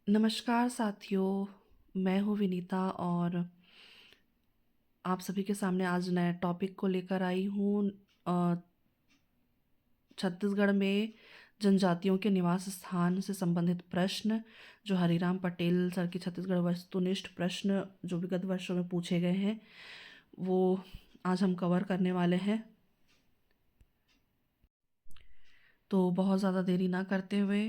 नमस्कार साथियों, मैं हूँ विनीता और आप सभी के सामने आज नए टॉपिक को लेकर आई हूँ। अ, छत्तीसगढ़ में जनजातियों के निवास स्थान से संबंधित प्रश्न, जो हरिराम पटेल सर की छत्तीसगढ़ वस्तुनिष्ठ प्रश्न जो विगत वर्षों में पूछे गए हैं, वो आज हम कवर करने वाले हैं। तो बहुत ज़्यादा देरी ना करते हुए,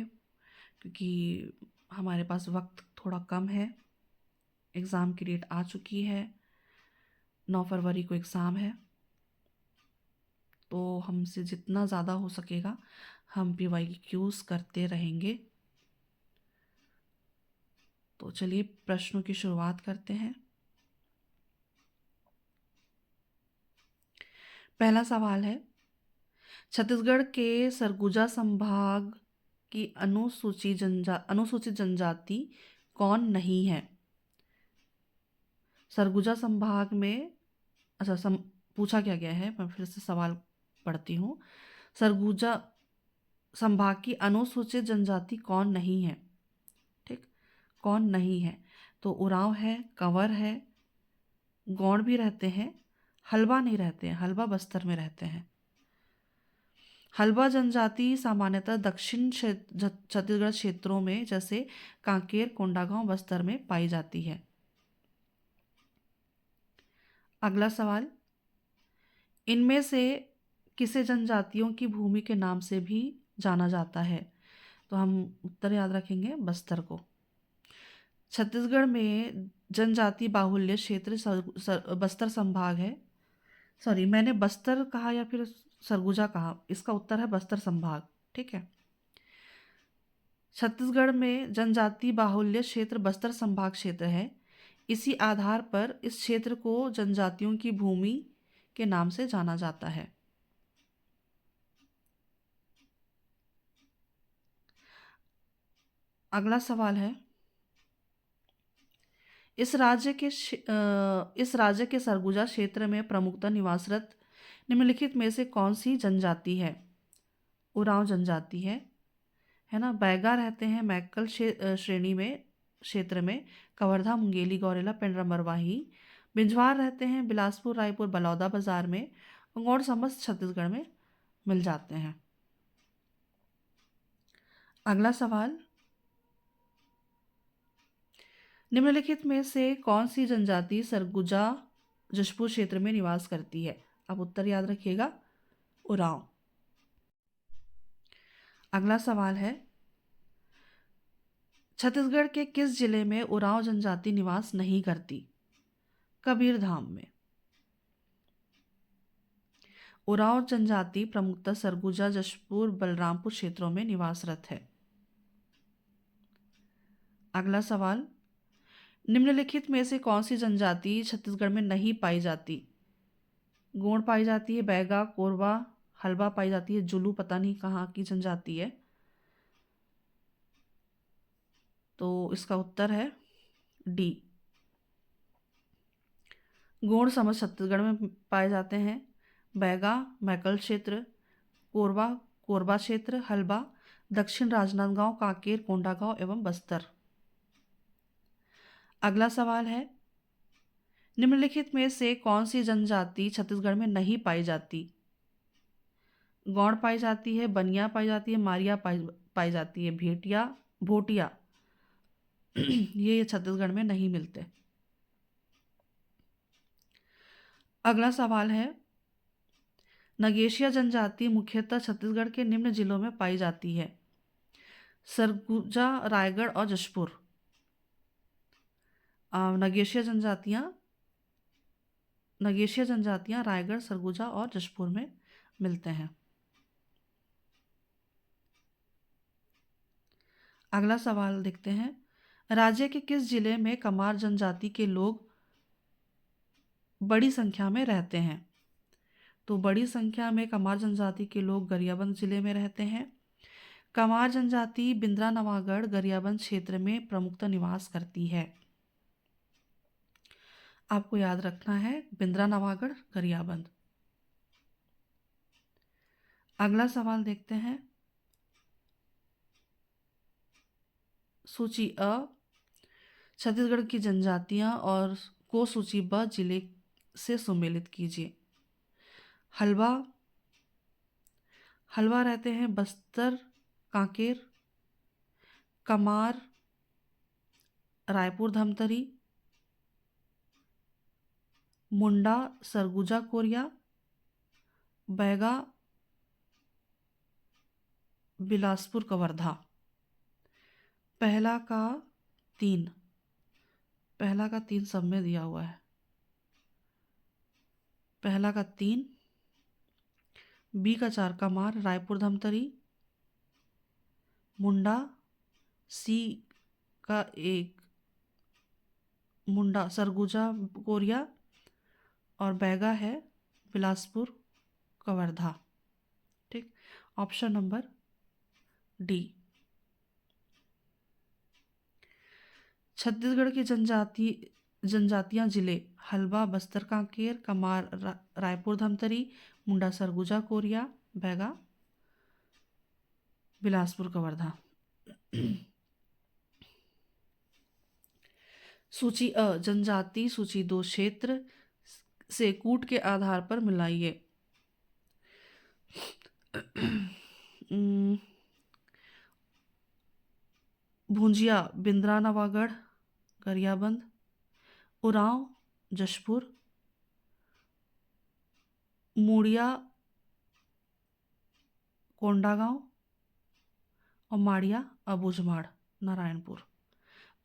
क्योंकि हमारे पास वक्त थोड़ा कम है, एग्ज़ाम की डेट आ चुकी है, 9 फरवरी को एग्ज़ाम है। तो हमसे जितना ज़्यादा हो सकेगा हम PYQs करते रहेंगे। तो चलिए प्रश्नों की शुरुआत करते हैं। पहला सवाल है, छत्तीसगढ़ के सरगुजा संभाग की अनुसूचित जनजाति कौन नहीं है? सरगुजा संभाग में पूछा क्या गया है, मैं फिर से सवाल पढ़ती हूँ। सरगुजा संभाग की अनुसूचित जनजाति कौन नहीं है? ठीक, कौन नहीं है? तो उरांव है, कंवर है, गौंड भी रहते हैं, हल्बा नहीं रहते हैं, हल्बा बस्तर में रहते हैं। हल्बा जनजाति सामान्यतः दक्षिण छत्तीसगढ़ क्षेत्रों में जैसे कांकेर, कोंडागांव, बस्तर में पाई जाती है। अगला सवाल, इनमें से किसे जनजातियों की भूमि के नाम से भी जाना जाता है? तो हम उत्तर याद रखेंगे, बस्तर को। छत्तीसगढ़ में जनजाति बाहुल्य क्षेत्र बस्तर संभाग है। सॉरी, मैंने बस्तर कहा या फिर सरगुजा कहा? इसका उत्तर है बस्तर संभाग। ठीक है, छत्तीसगढ़ में जनजाति बाहुल्य क्षेत्र बस्तर संभाग क्षेत्र है। इसी आधार पर इस क्षेत्र को जनजातियों की भूमि के नाम से जाना जाता है। अगला सवाल है, इस राज्य के सरगुजा क्षेत्र में प्रमुखतः निवासरत निम्नलिखित में से कौन सी जनजाति है? उरांव जनजाति है ना। बैगा रहते हैं मैक्कल श्रेणी में क्षेत्र में, कवर्धा, मुंगेली, गौरेला, पेंड्रा, मरवाही। बिंजवार रहते हैं बिलासपुर, रायपुर, बलौदा बाजार में। गौड़ समस्त छत्तीसगढ़ में मिल जाते हैं। अगला सवाल, निम्नलिखित में से कौन सी जनजाति सरगुजा जशपुर क्षेत्र में निवास करती है? अब उत्तर याद रखिएगा, उरांव। अगला सवाल है, छत्तीसगढ़ के किस जिले में उरांव जनजाति निवास नहीं करती? कबीरधाम में। उरांव जनजाति प्रमुखतः सरगुजा, जशपुर, बलरामपुर क्षेत्रों में निवासरत है। अगला सवाल, निम्नलिखित में से कौन सी जनजाति छत्तीसगढ़ में नहीं पाई जाती? गोंड पाई जाती है, बैगा, कोरबा, हल्बा पाई जाती है, जुलू पता नहीं कहाँ की जनजाति है। तो इसका उत्तर है डी। गोंड समस्त छत्तीसगढ़ में पाए जाते हैं। बैगा मैकल क्षेत्र, कोरबा कोरबा क्षेत्र, हल्बा दक्षिण राजनांदगांव, कांकेर, कोंडागांव एवं बस्तर। अगला सवाल है, निम्नलिखित में से कौन सी जनजाति छत्तीसगढ़ में नहीं पाई जाती? गौड़ पाई जाती है, बनिया पाई जाती है, मारिया पाई जाती है, भेटिया, भोटिया ये छत्तीसगढ़ में नहीं मिलते। अगला सवाल है, नगेशिया जनजाति मुख्यतः छत्तीसगढ़ के निम्न जिलों में पाई जाती है? सरगुजा, रायगढ़ और जशपुर। नगेशिया जनजातियां रायगढ़, सरगुजा और जशपुर में मिलते हैं। अगला सवाल देखते हैं, राज्य के किस जिले में कमार जनजाति के लोग बड़ी संख्या में रहते हैं? तो बड़ी संख्या में कमार जनजाति के लोग गरियाबंद जिले में रहते हैं। कमार जनजाति बिंद्रा, नवागढ़, गरियाबंद क्षेत्र में प्रमुखतः निवास करती है। आपको याद रखना है, बिंद्रा, नवागढ़, गरियाबंद। अगला सवाल देखते हैं, सूची अ छत्तीसगढ़ की जनजातियां और को सूची ब जिले से सुमेलित कीजिए। हलवा, हलवा रहते हैं बस्तर, कांकेर, कमार, रायपुर धमतरी, मुंडा सरगुजा कोरिया, बैगा बिलासपुर कवर्धा। पहला का 3, पहला का 3 सब में दिया हुआ है। पहला का 3, बी का 4 कमार रायपुर धमतरी, मुंडा, सी का 1 मुंडा सरगुजा कोरिया और बैगा है बिलासपुर कवर्धा। ठीक, ऑप्शन नंबर डी। छत्तीसगढ़ की जनजातियां जिले हलवा बस्तर कांकेर, कमार रायपुर धमतरी, मुंडा सरगुजा कोरिया, बैगा बिलासपुर कवर्धा। सूची अ जनजाति सूची 2 क्षेत्र से कूट के आधार पर मिलाइए। भुंजिया बिंद्रा नवागढ़ गरियाबंद, उरांव जशपुर, मुड़िया कोंडागांव और माड़िया अबूझमाड़ नारायणपुर।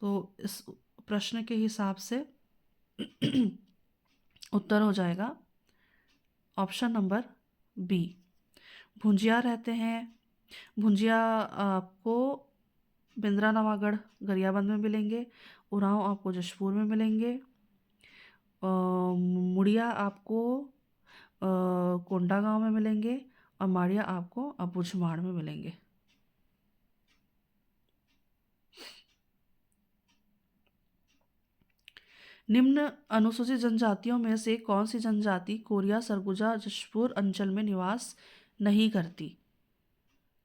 तो इस प्रश्न के हिसाब से उत्तर हो जाएगा ऑप्शन नंबर बी। भुंजिया रहते हैं, भुंजिया आपको बिंद्रा नवागढ़ गरियाबंद में मिलेंगे, उरांव आपको जशपुर में मिलेंगे, मुड़िया आपको कोंडागांव में मिलेंगे और माड़िया आपको अबूझमाड़ में मिलेंगे। निम्न अनुसूचित जनजातियों में से कौन सी जनजाति कोरिया सरगुजा जशपुर अंचल में निवास नहीं करती?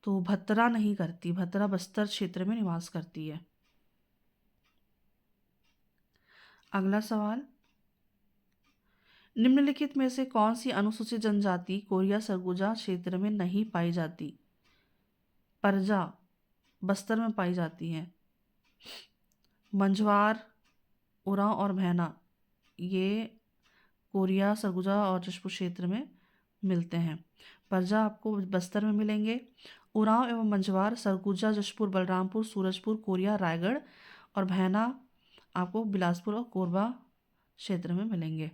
तो भतरा नहीं करती, भतरा बस्तर क्षेत्र में निवास करती है। अगला सवाल, निम्नलिखित में से कौन सी अनुसूचित जनजाति कोरिया सरगुजा क्षेत्र में नहीं पाई जाती? परजा बस्तर में पाई जाती हैं, मंझवार, उरांव और भैना ये कोरिया सरगुजा और जशपुर क्षेत्र में मिलते हैं। परजा आपको बस्तर में मिलेंगे, उरांव एवं मंझवार सरगुजा जशपुर बलरामपुर सूरजपुर कोरिया रायगढ़ और भैना आपको बिलासपुर और कोरबा क्षेत्र में मिलेंगे।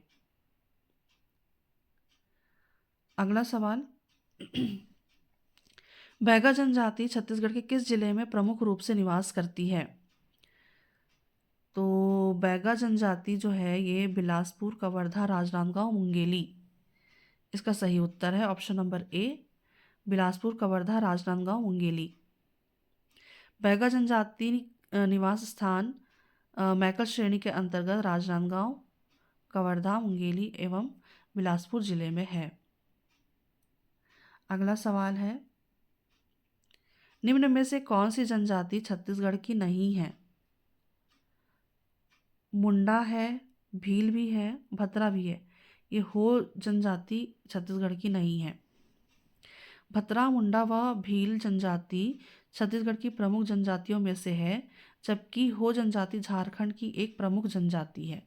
अगला सवाल, बैगा जनजाति छत्तीसगढ़ के किस जिले में प्रमुख रूप से निवास करती है? तो बैगा जनजाति जो है ये बिलासपुर कवर्धा राजनांदगांव मुंगेली, इसका सही उत्तर है option number A, Bilaspur Kawardha Rajnandgaon Mungeli. Baiga जनजाति निवास स्थान मैकल श्रेणी के अंतर्गत राजनांदगांव, कवर्धा, मुंगेली एवं बिलासपुर जिले में है। अगला सवाल है, निम्न में से कौन सी जनजाति छत्तीसगढ़ की नहीं है? मुंडा है, भील भी है, भतरा भी है। ये हो जनजाति छत्तीसगढ़ की नहीं है। भतरा, मुंडा व भील जनजाति छत्तीसगढ़ की प्रमुख जनजातियों में से है, जबकि हो जनजाति झारखंड की एक प्रमुख जनजाति है।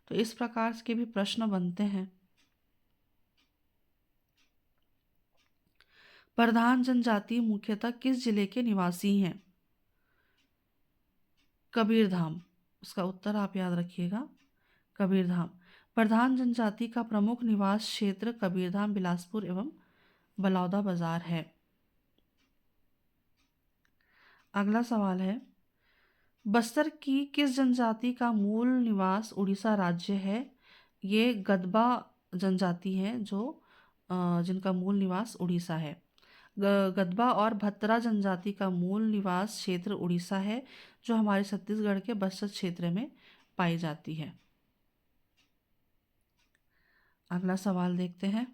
तो इस प्रकार के भी प्रश्न बनते हैं। प्रधान जनजाति मुख्यतः किस जिले के निवासी हैं? कबीरधाम, उसका उत्तर आप याद रखिएगा, कबीरधाम। प्रधान जनजाति का प्रमुख निवास क्षेत्र कबीरधाम, बिलासपुर एवं बलौदा बाजार है। अगला सवाल है, बस्तर की किस जनजाति का मूल निवास उड़ीसा राज्य है? ये गदबा जनजाति है जो जिनका मूल निवास उड़ीसा है। गदबा और भतरा जनजाति का मूल निवास क्षेत्र उड़ीसा है, जो हमारे छत्तीसगढ़ के बस्तर क्षेत्र में पाई जाती है। अगला सवाल देखते हैं,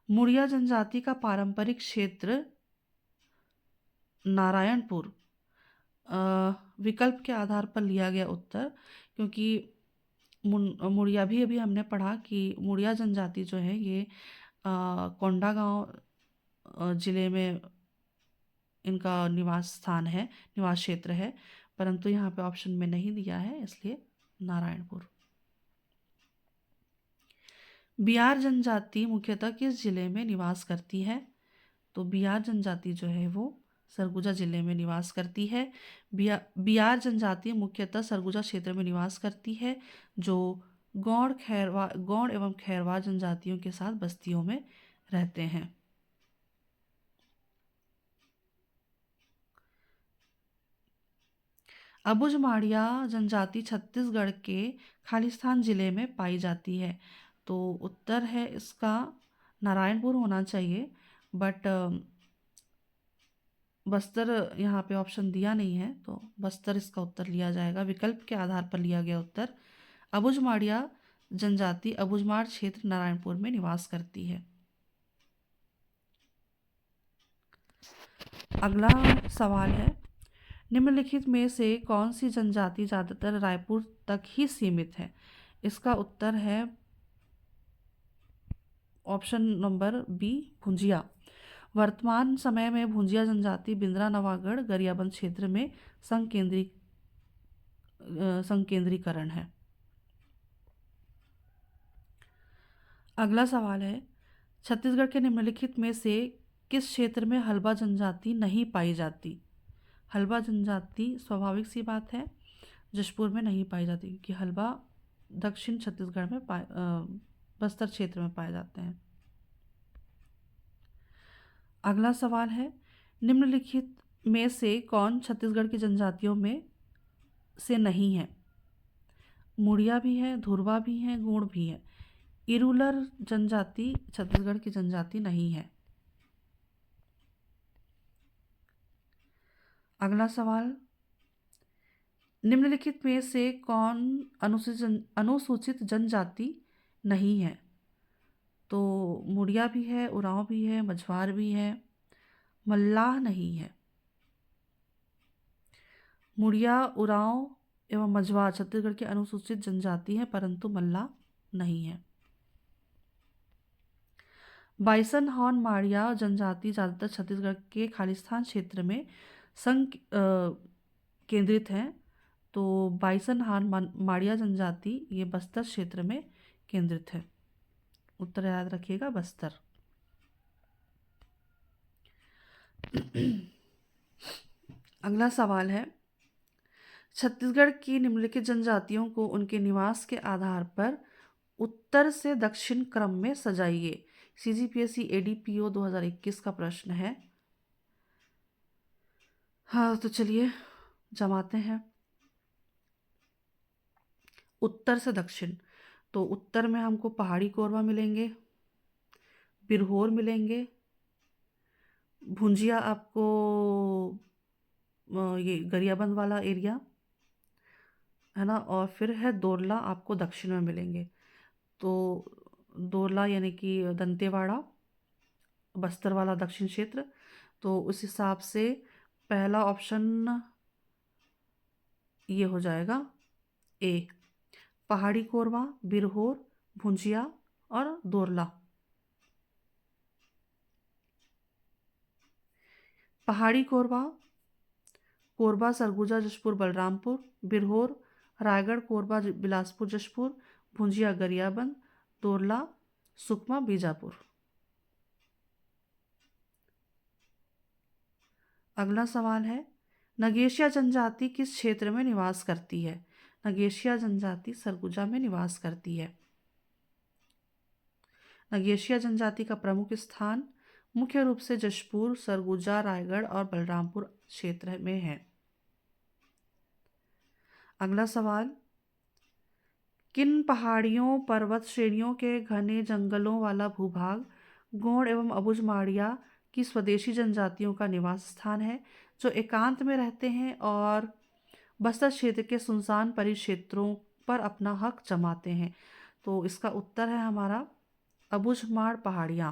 मुड़िया जनजाति का पारंपरिक क्षेत्र नारायणपुर विकल्प के आधार पर लिया गया उत्तर, क्योंकि मुड़िया भी अभी हमने पढ़ा कि मुड़िया जनजाति जो है ये कोंडागांव जिले में इनका निवास स्थान है, निवास क्षेत्र है, परंतु यहाँ पे ऑप्शन में नहीं दिया है, इसलिए नारायणपुर। बिहार जनजाति मुख्यतः किस जिले में निवास करती है? तो बिहार जनजाति जो है वो सरगुजा जिले में निवास करती है। बिहार जनजाति मुख्यतः सरगुजा क्षेत्र में निवास करती है, जो गौड़ एवं खैरवा जनजातियों के साथ बस्तियों में रहते हैं। अबुझमाड़िया जनजाति छत्तीसगढ़ के खालिस्तान जिले में पाई जाती है। तो उत्तर है इसका नारायणपुर होना चाहिए, बट बस्तर यहाँ पे ऑप्शन दिया नहीं है, तो बस्तर इसका उत्तर लिया जाएगा। विकल्प के आधार पर लिया गया उत्तर। अबुझमाड़िया जनजाति अबुझमाड़ क्षेत्र नारायणपुर में निवास करती है। अगला सवाल है, निम्नलिखित में से कौन सी जनजाति ज़्यादातर रायपुर तक ही सीमित है? इसका उत्तर है ऑप्शन नंबर बी, भुंजिया। वर्तमान समय में भुंजिया जनजाति बिंद्रा नवागढ़ गरियाबंद क्षेत्र में संकेंद्रीकरण है। अगला सवाल है, छत्तीसगढ़ के निम्नलिखित में से किस क्षेत्र में हल्बा जनजाति नहीं पाई जाती? हल्बा जनजाति स्वाभाविक सी बात है जशपुर में नहीं पाई जाती, क्योंकि हल्बा दक्षिण छत्तीसगढ़ में बस्तर क्षेत्र में पाए जाते हैं। अगला सवाल है, निम्नलिखित में से कौन छत्तीसगढ़ की जनजातियों में से नहीं है? मुड़िया भी है, धुरवा भी है, गोंड भी है। इरूलर जनजाति छत्तीसगढ़ की जनजाति नहीं है। अगला सवाल, निम्नलिखित में से कौन अनुसूचित जनजाति नहीं है? तो मुड़िया भी है, उरांव भी है, मझवार भी है, मल्लाह नहीं है। मुड़िया, उरांव एवं मझवार छत्तीसगढ़ की अनुसूचित जनजाति है, परंतु मल्लाह नहीं है। बाइसन हॉर्न माड़िया जनजाति ज़्यादातर छत्तीसगढ़ के खालिस्तान क्षेत्र में केंद्रित है। तो बाइसन हॉर्न माड़िया जनजाति ये बस्तर क्षेत्र में केंद्रित है। उत्तर याद रखिएगा, बस्तर। अगला सवाल है, छत्तीसगढ़ की निम्नलिखित जनजातियों को उनके निवास के आधार पर उत्तर से दक्षिण क्रम में सजाइए। CGPSC ADPO 2021 का प्रश्न है। हाँ, तो चलिए जमाते हैं। उत्तर से दक्षिण, तो उत्तर में हमको पहाड़ी कोरवा मिलेंगे, बिरहोर मिलेंगे, भुंजिया आपको ये गरियाबंद वाला एरिया है ना, और फिर है दोरला आपको दक्षिण में मिलेंगे। तो दोरला यानी कि दंतेवाड़ा बस्तर वाला दक्षिण क्षेत्र। तो उस हिसाब से पहला ऑप्शन ये हो जाएगा ए, पहाड़ी कोरवा, बिरहोर, भुंजिया और दोरला। पहाड़ी कोरवा, कोरबा सरगुजा जशपुर बलरामपुर, बिरहोर रायगढ़ कोरबा बिलासपुर जशपुर, भुंजिया गरियाबंद, दोरला सुकमा बीजापुर। अगला सवाल है, नगेशिया जनजाति किस क्षेत्र में निवास करती है? नगेशिया जनजाति सरगुजा में निवास करती है। नगेशिया जनजाति का प्रमुख स्थान मुख्य रूप से जशपुर, सरगुजा, रायगढ़ और बलरामपुर क्षेत्र में है। अगला सवाल, किन पहाड़ियों पर्वत श्रेणियों के घने जंगलों वाला भूभाग गौड़ एवं अबुझमाड़िया की स्वदेशी जनजातियों का निवास स्थान है, जो एकांत में रहते हैं और बस्तर क्षेत्र के सुनसान परिक्षेत्रों पर अपना हक जमाते हैं? तो इसका उत्तर है हमारा अबुझमाड़ पहाड़ियाँ।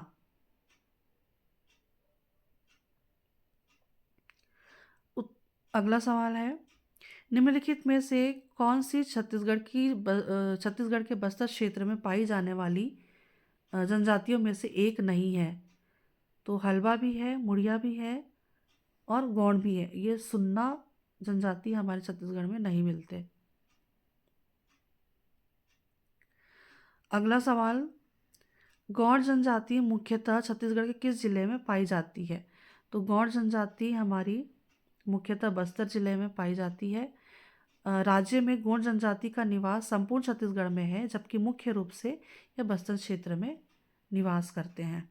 अगला सवाल है, निम्नलिखित में से कौन सी छत्तीसगढ़ के बस्तर क्षेत्र में पाई जाने वाली जनजातियों में से एक नहीं है? तो हल्बा भी है, मुड़िया भी है और गौंड भी है। ये सुन्ना जनजाति हमारे छत्तीसगढ़ में नहीं मिलते। अगला सवाल, गौंड जनजाति मुख्यतः छत्तीसगढ़ के किस जिले में पाई जाती है? तो गौंड जनजाति हमारी मुख्यतः बस्तर जिले में पाई जाती है। राज्य में गौंड जनजाति का निवास संपूर्ण छत्तीसगढ़ में है, जबकि मुख्य रूप से यह बस्तर क्षेत्र में निवास करते हैं।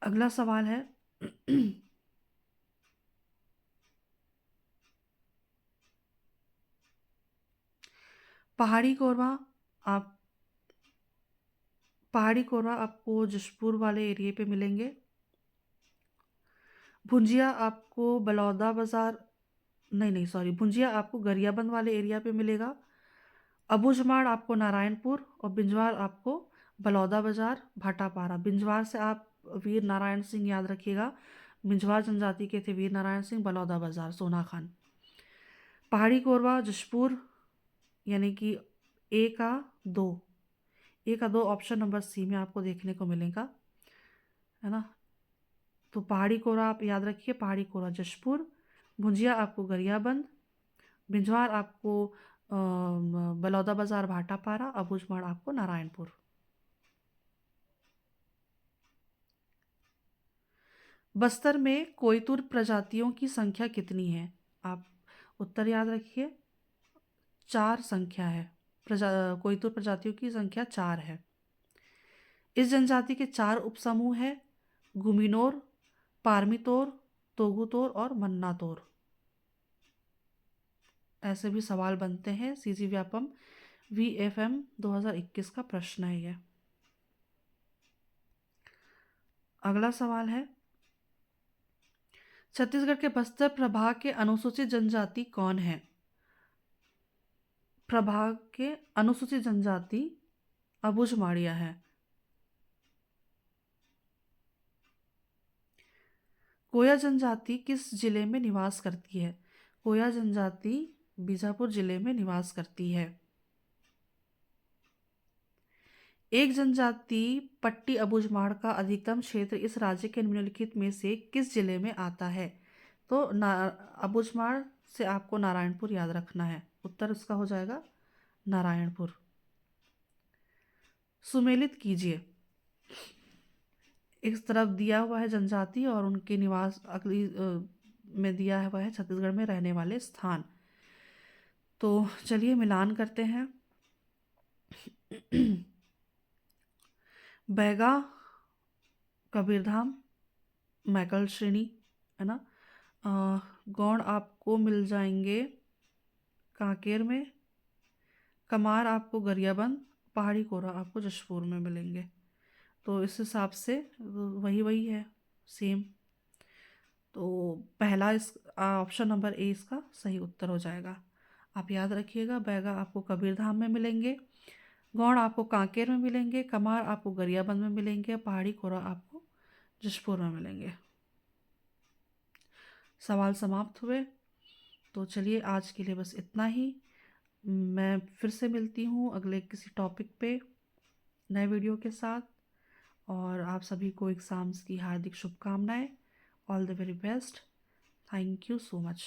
अगला सवाल है, पहाड़ी कोरवा आप पहाड़ी कोरवा आपको जशपुर वाले एरिया पे मिलेंगे। भुंजिया आपको बलौदा बाजार, नहीं सॉरी, भुंजिया आपको गरियाबंद वाले एरिया पे मिलेगा। अबूझमाड़ आपको नारायणपुर और बिंजवार आपको बलौदा बाजार भाटापारा। बिंजवार से आप वीर नारायण सिंह याद रखिएगा, बिंजवार जनजाति के थे वीर नारायण सिंह। बलौदा बाजार सोना खान। पहाड़ी कोरवा जशपुर, यानी कि ए का दो ऑप्शन नंबर सी में आपको देखने को मिलेगा, है ना। तो पहाड़ी कोरवा आप याद रखिए, पहाड़ी कोरवा जशपुर। भुंजिया आपको गरियाबंद, बिंजवार आपको बलौदा बाजार भाटापारा, अबूझमाड़ आपको नारायणपुर। बस्तर में कोयतुर प्रजातियों की संख्या कितनी है? आप उत्तर याद रखिए, 4 संख्या है। कोयतुर प्रजातियों की संख्या 4 है। इस जनजाति के 4 उपसमूह हैं, गुमिनोर, पारमितोर, तोगुतोर और मन्नातोर। ऐसे भी सवाल बनते हैं, सीजी व्यापम VFM 2021 का प्रश्न है यह। अगला सवाल है, छत्तीसगढ़ के बस्तर प्रभाग के अनुसूचित जनजाति कौन है? प्रभाग के अनुसूचित जनजाति अबूझमाड़िया है। कोया जनजाति किस जिले में निवास करती है? कोया जनजाति बीजापुर जिले में निवास करती है। एक जनजाति पट्टी अबूझमाड़ का अधिकतम क्षेत्र इस राज्य के निम्नलिखित में से किस जिले में आता है? तो अबूझमाड़ से आपको नारायणपुर याद रखना है। उत्तर इसका हो जाएगा नारायणपुर। सुमेलित कीजिए, एक तरफ दिया हुआ है जनजाति और उनके निवास, अगली में दिया हुआ है छत्तीसगढ़ में रहने वाले स्थान। तो चलिए मिलान करते हैं। बैगा, कबीरधाम, मैकल श्रेणी, है ना। गौंड आपको मिल जाएंगे कांकेर में, कमार आपको गरियाबंद, पहाड़ी कोरा आपको जशपुर में मिलेंगे। तो इस हिसाब से वही है, सेम। तो पहला इस ऑप्शन नंबर ए इसका सही उत्तर हो जाएगा। आप याद रखिएगा, बैगा आपको कबीरधाम में मिलेंगे, गौड़ आपको कांकेर में मिलेंगे, कमार आपको गरियाबंद में मिलेंगे, पहाड़ी कोरा आपको जशपुर में मिलेंगे। सवाल समाप्त हुए। तो चलिए आज के लिए बस इतना ही। मैं फिर से मिलती हूँ अगले किसी टॉपिक पे नए वीडियो के साथ। और आप सभी को एग्ज़ाम्स की हार्दिक शुभकामनाएं। All the very best. Thank you so much.